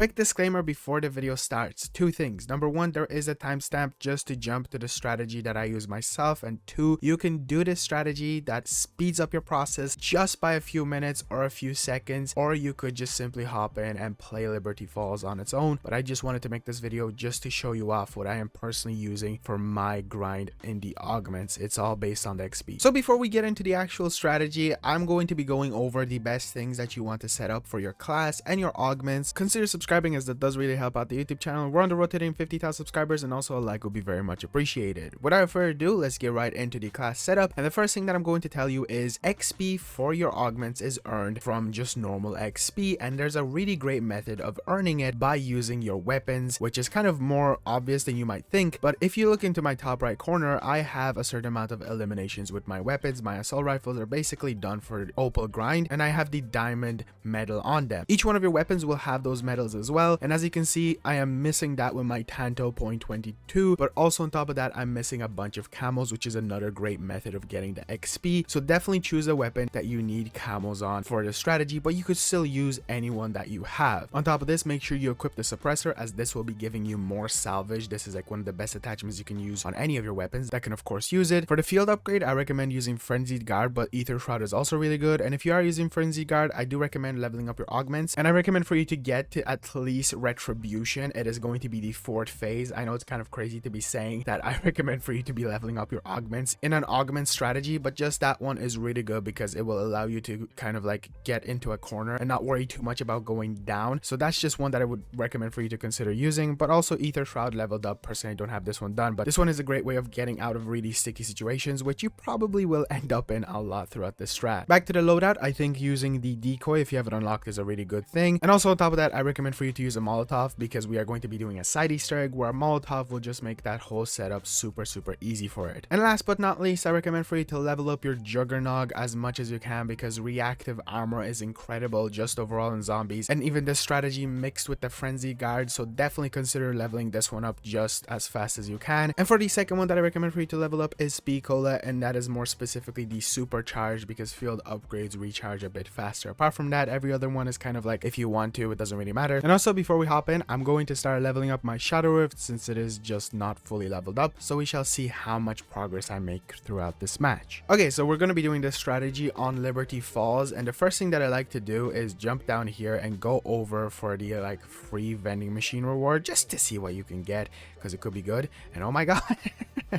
Quick disclaimer before the video starts. Two things. Number one, there is a timestamp just to jump to the strategy that I use myself, and two, you can do this strategy that speeds up your process just by a few minutes or a few seconds, or you could just simply hop in and play Liberty Falls on its own. But I just wanted to make this video just to show you off what I am personally using for my grind in the augments. It's all based on the XP. So before we get into the actual strategy, I'm going to be going over the best things that you want to set up for your class and your augments. Consider subscribing, as that does really help out the YouTube channel. We're on the road to hitting 50,000 subscribers, and also a like would be very much appreciated. Without further ado, let's get right into the class setup. And the first thing that I'm going to tell you is XP for your augments is earned from just normal XP, and there's a really great method of earning it by using your weapons, which is kind of more obvious than you might think. But if you look into my top right corner, I have a certain amount of eliminations with my weapons. My assault rifles are basically done for opal grind, and I have the diamond medal on them. Each one of your weapons will have those medals as well, and as you can see, I am missing that with my Tanto .22, but also on top of that, I'm missing a bunch of camos, which is another great method of getting the XP. So definitely choose a weapon that you need camos on for the strategy, but you could still use anyone that you have. On top of this, make sure you equip the suppressor, as this will be giving you more salvage. This is like one of the best attachments you can use on any of your weapons that can of course use it. For the field upgrade, I recommend using Frenzied Guard, but Ether Shroud is also really good. And if you are using Frenzied Guard, I do recommend leveling up your augments, and I recommend for you to get to at least Retribution. It is going to be the 4th phase. I know it's kind of crazy to be saying that I recommend for you to be leveling up your augments in an augment strategy, but just that one is really good because it will allow you to kind of like get into a corner and not worry too much about going down. So that's just one that I would recommend for you to consider using. But also Ether Shroud leveled up. Personally, I don't have this one done, but this one is a great way of getting out of really sticky situations, which you probably will end up in a lot throughout this strat. Back to the loadout, I think using the decoy, if you have it unlocked, is a really good thing. And also on top of that, I recommend for you to use a Molotov, because we are going to be doing a side Easter egg where a Molotov will just make that whole setup super easy for it. And last but not least, I recommend for you to level up your Juggernog as much as you can, because reactive armor is incredible just overall in zombies, and even this strategy mixed with the Frenzy Guard. So definitely consider leveling this one up just as fast as you can. And for the second one that I recommend for you to level up is Speed Cola, and that is more specifically the supercharged, because field upgrades recharge a bit faster. Apart from that, every other one is kind of like if you want to, it doesn't really matter. And also before we hop in, I'm going to start leveling up my Shadow Rift, since it is just not fully leveled up, so we shall see how much progress I make throughout this match. Okay, so we're going to be doing this strategy on Liberty Falls, and the first thing that I like to do is jump down here and go over for the like free vending machine reward, just to see what you can get, because it could be good. And oh my god.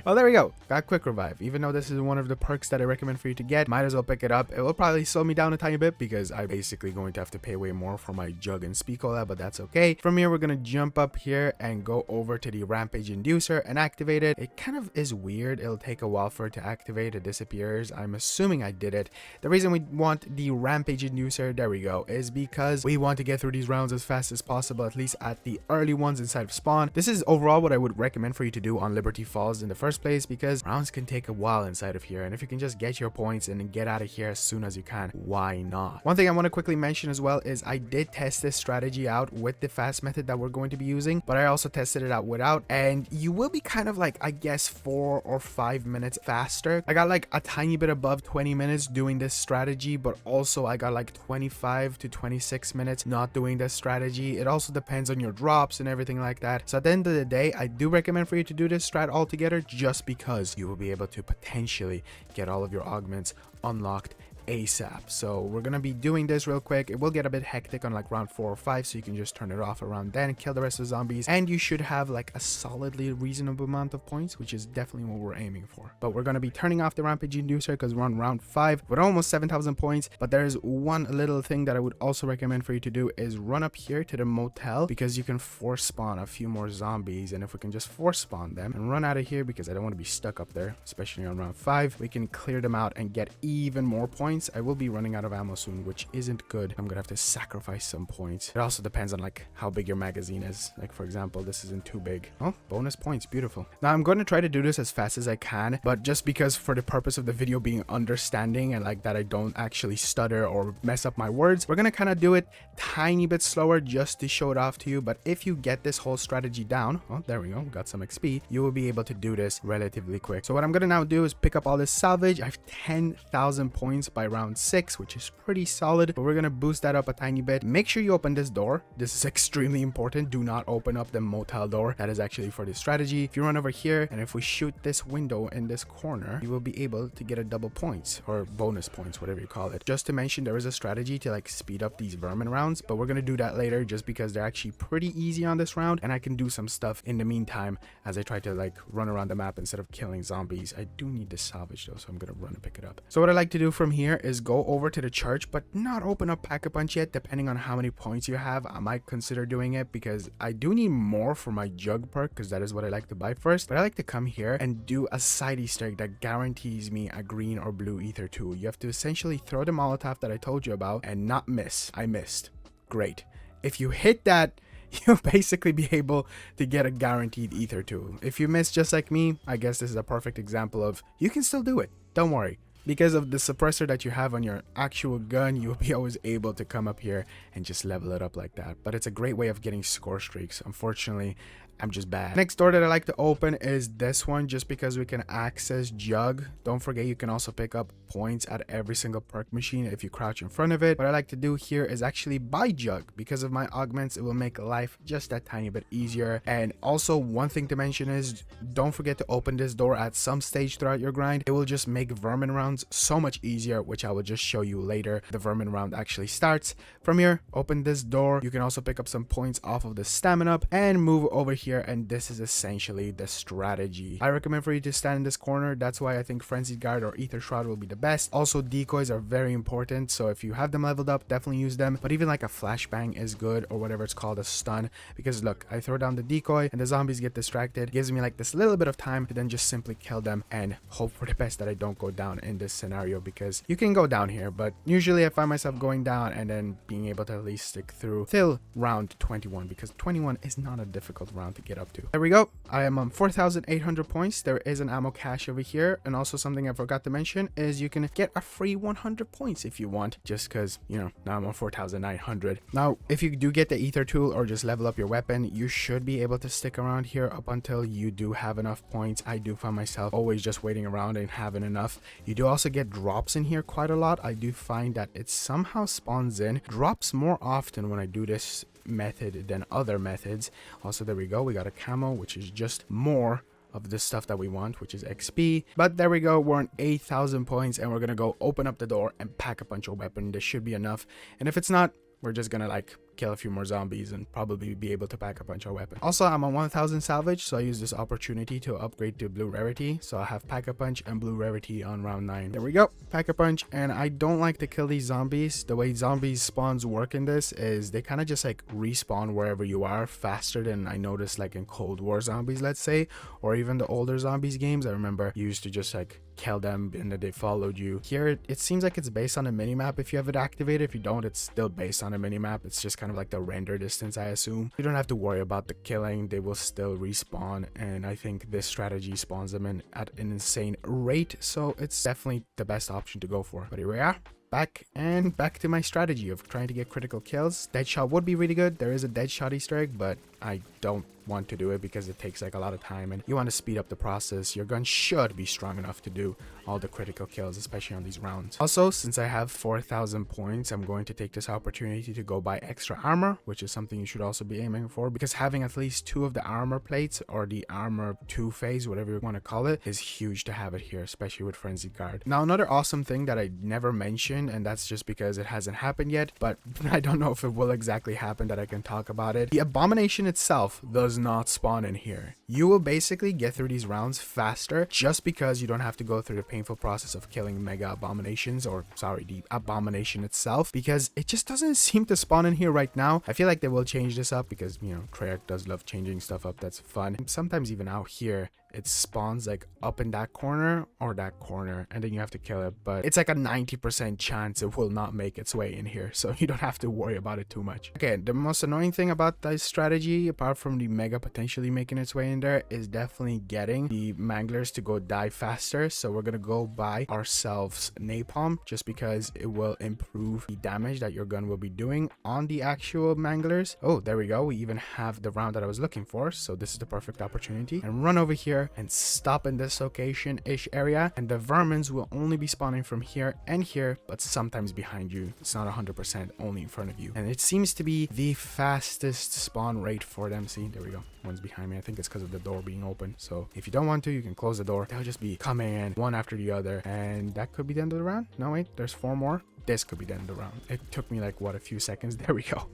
Well, there we go, got quick revive. Even though this is one of the perks that I recommend for you to get, might as well pick it up. It will probably slow me down a tiny bit because I'm basically going to have to pay way more for my Jug and Speed Cola, but that's okay. From here, we're going to jump up here and go over to the Rampage Inducer and activate it. It kind of is weird. It'll take a while for it to activate. It disappears. I'm assuming I did it. The reason we want the Rampage Inducer, there we go, is because we want to get through these rounds as fast as possible, at least at the early ones inside of spawn. This is overall what I would recommend for you to do on Liberty Falls in the first place, because rounds can take a while inside of here, and if you can just get your points and then get out of here as soon as you can, why not? One thing I want to quickly mention as well is I did test this strategy out with the fast method that we're going to be using, but I also tested it out without, and you will be kind of like, I guess, 4 or 5 minutes faster. I got like a tiny bit above 20 minutes doing this strategy, but also I got like 25 to 26 minutes not doing this strategy. It also depends on your drops and everything like that. So at the end of the day, I do recommend for you to do this strat altogether, just because you will be able to potentially get all of your augments unlocked ASAP. So we're gonna be doing this real quick. It will get a bit hectic on like round 4 or 5, so you can just turn it off around then, kill the rest of the zombies, and you should have like a solidly reasonable amount of points, which is definitely what we're aiming for. But we're gonna be turning off the Rampage Inducer because we're on round 5 with almost 7,000 points. But there's one little thing that I would also recommend for you to do is run up here to the motel, because you can force spawn a few more zombies, and if we can just force spawn them and run out of here, because I don't want to be stuck up there, especially on round 5, we can clear them out and get even more points. I will be running out of ammo soon, which isn't good. I'm gonna have to sacrifice some points. It also depends on like how big your magazine is. Like for example, this isn't too big. Oh, bonus points, beautiful. Now I'm going to try to do this as fast as I can, but just because for the purpose of the video being understanding and like that I don't actually stutter or mess up my words, we're gonna kind of do it tiny bit slower just to show it off to you. But if you get this whole strategy down, oh, there we go, got some XP, you will be able to do this relatively quick. So what I'm gonna now do is pick up all this salvage. I have 10,000 points by around 6, which is pretty solid, but we're gonna boost that up a tiny bit. Make sure you open this door. This is extremely important. Do not open up the motel door. That is actually for this strategy. If you run over here and if we shoot this window in this corner, you will be able to get a double points or bonus points, whatever you call it. Just to mention, there is a strategy to like speed up these vermin rounds, but we're gonna do that later just because they're actually pretty easy on this round, and I can do some stuff in the meantime as I try to like run around the map instead of killing zombies. I do need to salvage though, so I'm gonna run and pick it up. So what I like to do from here is go over to the church, but not open up Pack-a-Punch yet. Depending on how many points you have, I might consider doing it because I do need more for my jug perk, because that is what I like to buy first. But I like to come here and do a side Easter egg that guarantees me a green or blue ether tool. You have to essentially throw the Molotov that I told you about and not miss. I missed. Great. If you hit that, you'll basically be able to get a guaranteed ether tool. If you miss just like me, I guess this is a perfect example of you can still do it. Don't worry. Because of the suppressor that you have on your actual gun, you'll be always able to come up here and just level it up like that. But it's a great way of getting score streaks. Unfortunately, I'm just bad. Next door that I like to open is this one, just because we can access jug. Don't forget, you can also pick up points at every single perk machine if you crouch in front of it. What I like to do here is actually buy jug. Because of my augments, it will make life just that tiny bit easier. And also, one thing to mention is don't forget to open this door at some stage throughout your grind. It will just make vermin rounds so much easier, which I will just show you later. The vermin round actually starts from here. Open this door. You can also pick up some points off of the stamina up and move over here, and this is essentially the strategy. I recommend for you to stand in this corner. That's why I think Frenzied Guard or Ether Shroud will be the best. Also, decoys are very important, so if you have them leveled up, definitely use them. But even like a flashbang is good, or whatever it's called, a stun, because look, I throw down the decoy and the zombies get distracted. It gives me like this little bit of time to then just simply kill them and hope for the best that I don't go down in this scenario, because you can go down here, but usually I find myself going down and then being able to at least stick through till round 21, because 21 is not a difficult round to get up to. There we go. I am on 4,800 points. There is an ammo cache over here, and also something I forgot to mention is you can get a free 100 points if you want, just because, you know, now I'm on 4,900. Now, if you do get the ether tool or just level up your weapon, you should be able to stick around here up until you do have enough points. I do find myself always just waiting around and having enough. You do also get drops in here quite a lot. I do find that it somehow spawns in drops more often when I do this method than other methods. Also, there we go, we got a camo, which is just more of the stuff that we want, which is XP. But there we go, we're on 8,000 points, and we're gonna go open up the door and pack a punch your weapon. This should be enough, and if it's not, we're just gonna like kill a few more zombies and probably be able to pack a punch our weapon. Also, I'm on 1000 salvage, so I use this opportunity to upgrade to blue rarity. So I have pack a punch and blue rarity on round 9. There we go, pack a punch. And I don't like to kill these zombies. The way zombies spawns work in this is they kind of just like respawn wherever you are faster than I noticed like in Cold War zombies, let's say, or even the older zombies games. I remember you used to just like kill them and then they followed you. Here it seems like it's based on a minimap if you have it activated. If you don't, it's still based on a minimap. It's just kind of like the render distance, I assume. You don't have to worry about the killing. They will still respawn, and I think this strategy spawns them in at an insane rate, so it's definitely the best option to go for. But here we are, back to my strategy of trying to get critical kills. Deadshot would be really good. There is a Deadshot Easter egg, but I don't want to do it because it takes like a lot of time, and you want to speed up the process. Your gun should be strong enough to do all the critical kills, especially on these rounds. Also, since I have 4,000 points, I'm going to take this opportunity to go buy extra armor, which is something you should also be aiming for, because having at least 2 of the armor plates, or the armor 2 phase, whatever you want to call it, is huge to have it here, especially with Frenzied Guard. Now, another awesome thing that I never mentioned, and that's just because it hasn't happened yet, but I don't know if it will exactly happen that I can talk about it. The Abomination itself does not spawn in here. You will basically get through these rounds faster just because you don't have to go through the painful process of killing mega abominations, or sorry, the abomination itself, because it just doesn't seem to spawn in here right now. I feel like they will change this up because, you know, Treyarch does love changing stuff up. That's fun. Sometimes even out here it spawns like up in that corner or that corner, and then you have to kill it, but it's like a 90% chance it will not make its way in here, so you don't have to worry about it too much. Okay, the most annoying thing about this strategy, apart from the mega potentially making its way in there, is definitely getting the manglers to go die faster. So we're gonna go buy ourselves napalm, just because it will improve the damage that your gun will be doing on the actual manglers. Oh, there we go, we even have the round that I was looking for, so this is the perfect opportunity. And run over here here and stop in this location-ish area, and the vermins will only be spawning from here and here, but sometimes behind you. It's not 100% only in front of you. And it seems to be the fastest spawn rate for them. See, there we go. One's behind me. I think it's because of the door being open. So if you don't want to, you can close the door. They'll just be coming in one after the other, and that could be the end of the round. No, wait, there's 4 more. This could be the end of the round. It took me like, what, a few seconds. There we go.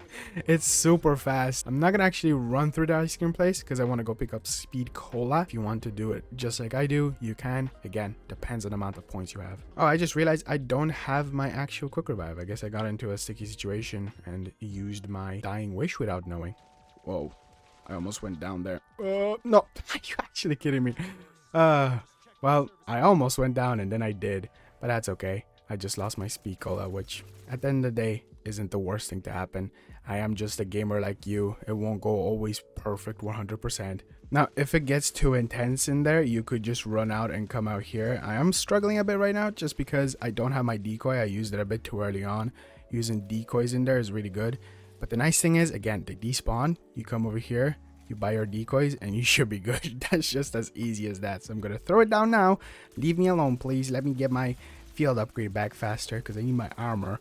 It's super fast. I'm not gonna actually run through the ice cream place because I want to go pick up speed cola. If you want to do it just like I do, you can. Again, depends on the amount of points you have. Oh, I just realized I don't have my actual quick revive. I guess I got into a sticky situation and used my dying wish without knowing. Whoa, I almost went down there. No, are you actually kidding me? Well, I almost went down and then I did, but that's okay. I just lost my speed cola, which at the end of the day isn't the worst thing to happen. I am just a gamer like you. It won't go always perfect 100%. Now, if it gets too intense in there, you could just run out and come out here. I am struggling a bit right now just because I don't have my decoy. I used it a bit too early on. Using decoys in there is really good. But the nice thing is, again, they despawn. You come over here, you buy your decoys, and you should be good. That's just as easy as that. So I'm going to throw it down now. Leave me alone, please. Let me get my field upgrade back faster because I need my armor,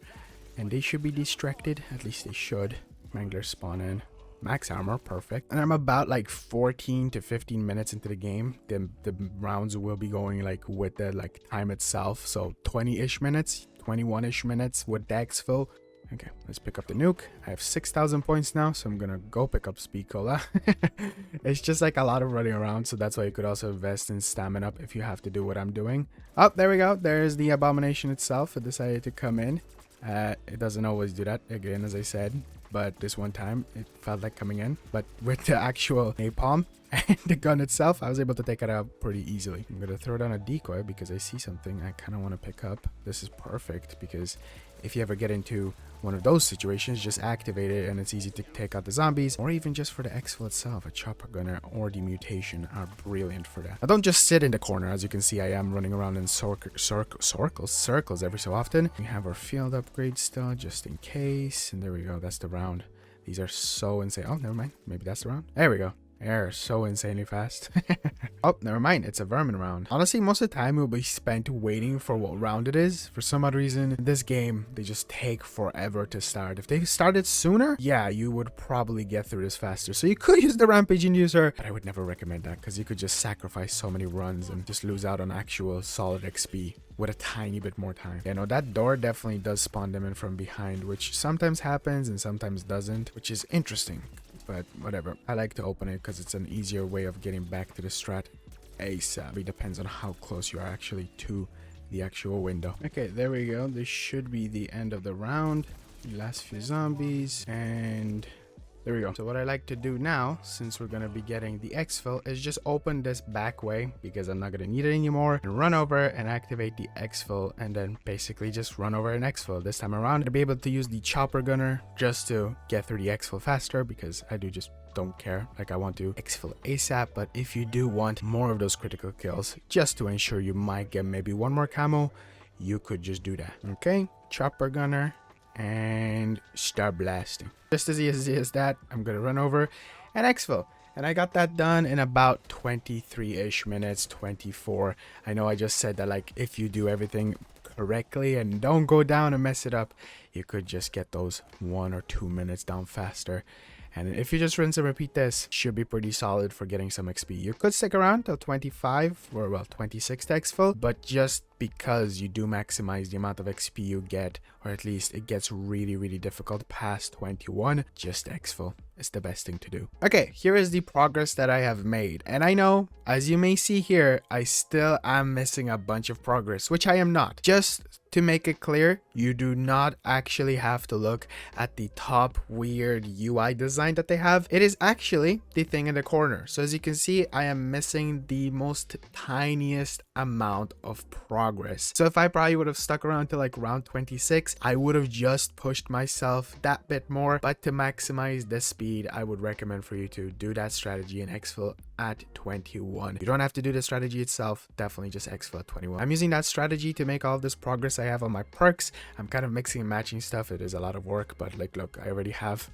and they should be distracted. At least they should. Wranglers spawn in. Max armor, perfect. And I'm about like 14 to 15 minutes into the game. The rounds will be going like with the time itself, so 20-ish minutes, 21-ish minutes with the exfil. Okay, let's pick up the nuke. I have 6,000 points now, so I'm gonna go pick up speed cola. It's just like a lot of running around, so that's why you could also invest in stamina up if you have to do what I'm doing. Oh, there we go. There's the abomination itself. It decided to come in. It doesn't always do that, again, as I said, but this one time it felt like coming in. But with the actual napalm and the gun itself, I was able to take it out pretty easily. I'm gonna throw down a decoy because I see something I kind of want to pick up. This is perfect because if you ever get into one of those situations, just activate it and it's easy to take out the zombies, or even just for the exfil itself. A chopper gunner or the mutation are brilliant for that. I don't just sit in the corner. As you can see, I am running around in circles every so often. We have our field upgrade still just in case, and there we go. That's the round. These are so insane. Oh, never mind. Maybe that's the round. There we go. They're so insanely fast. Oh, never mind. It's a vermin round. Honestly, most of the time will be spent waiting for what round it is. For some odd reason, in this game, they just take forever to start. If they started sooner, yeah, you would probably get through this faster. So you could use the rampaging user, but I would never recommend that because you could just sacrifice so many runs and just lose out on actual solid XP with a tiny bit more time. You know, that door definitely does spawn them in from behind, which sometimes happens and sometimes doesn't, which is interesting. But whatever, I like to open it because it's an easier way of getting back to the strat ASAP. It depends on how close you are actually to the actual window. Okay, there we go. This should be the end of the round. The last few zombies, and there we go. So what I like to do now, since we're gonna be getting the exfil, is just open this back way because I'm not gonna need it anymore, and run over and activate the exfil, and then basically just run over an exfil. This time around, I'll be able to use the chopper gunner just to get through the exfil faster because I just don't care. Like, I want to exfil ASAP, but if you do want more of those critical kills, just to ensure you might get maybe one more camo, you could just do that. Okay, chopper gunner, and start blasting. Just as easy as that, I'm gonna run over and exfil, and I got that done in about 23-ish minutes, 24. I know I just said that, like, if you do everything correctly and don't go down and mess it up, you could just get those 1 or 2 minutes down faster. And if you just rinse and repeat this, should be pretty solid for getting some XP. You could stick around till 25 or, well, 26 to exfil, but just because you do maximize the amount of XP you get, or at least it gets really, really difficult past 21, just exfil. It's the best thing to do. Okay, here is the progress that I have made. And I know, as you may see here, I still am missing a bunch of progress, which I am not. Just to make it clear, you do not actually have to look at the top weird UI design that they have. It is actually the thing in the corner. So as you can see, I am missing the most tiniest amount of progress progress. So if I probably would have stuck around to like round 26, I would have just pushed myself that bit more. But to maximize the speed, I would recommend for you to do that strategy and exfil at 21. You don't have to do the strategy itself, definitely just exfil at 21. I'm using that strategy to make all this progress I have on my perks. I'm kind of mixing and matching stuff. It is a lot of work, but like, look, I already have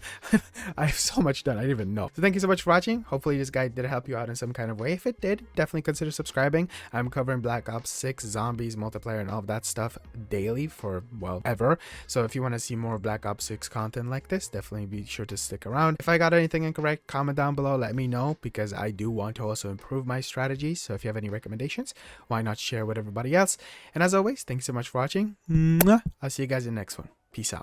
I have so much done, I didn't even know. So thank you so much for watching. Hopefully this guide did help you out in some kind of way. If it did, definitely consider subscribing. I'm covering Black Ops 6, zombies, multiplayer, and all of that stuff daily for, well, ever. So if you want to see more Black Ops 6 content like this, definitely be sure to stick around. If I got anything incorrect, comment down below, let me know, because I do want to also improve my strategies. So if you have any recommendations, why not share with everybody else? And as always, thanks so much for watching. I'll see you guys in the next one. Peace out.